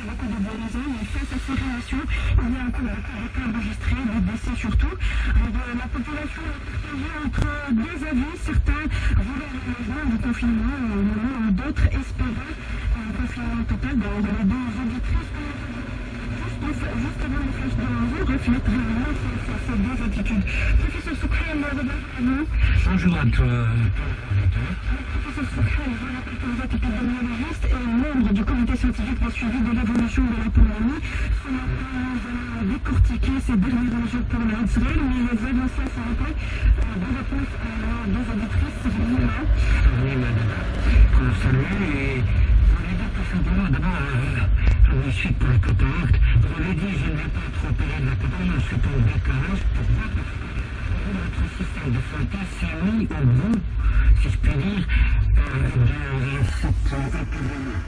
beaucoup de guérison, mais face à ces relations, il y a encore des cas enregistrés, des décès surtout. La population est partagée entre deux avis. Certains voulaient un allègement du confinement au moment où d'autres espéraient un confinement total. Les deux auditrices juste avant le flash de l'invol reflètent réellement ces deux attitudes. Professeur Soukhan, vous. Bonjour à toi. Professeur Soukhan, je rappelle que vous êtes épidémiologiste et membre du comité scientifique de suivi de l'évolution de la pandémie. Ce matin, nous allons décortiquer ces derniers enjeux pour l'Israël, mais les avancées à rappel de réponse à deux auditrices. Oui, madame. Pour le saluer et je voulais dire tout simplement d'abord je suis pour la cataracte. Je l'ai dit, je ne vais pas trop payer de la cataracte, je suis pour le décalage. Pourquoi? Parce que notre système de santé s'est mis au bout, si je puis dire, de cette épidémie.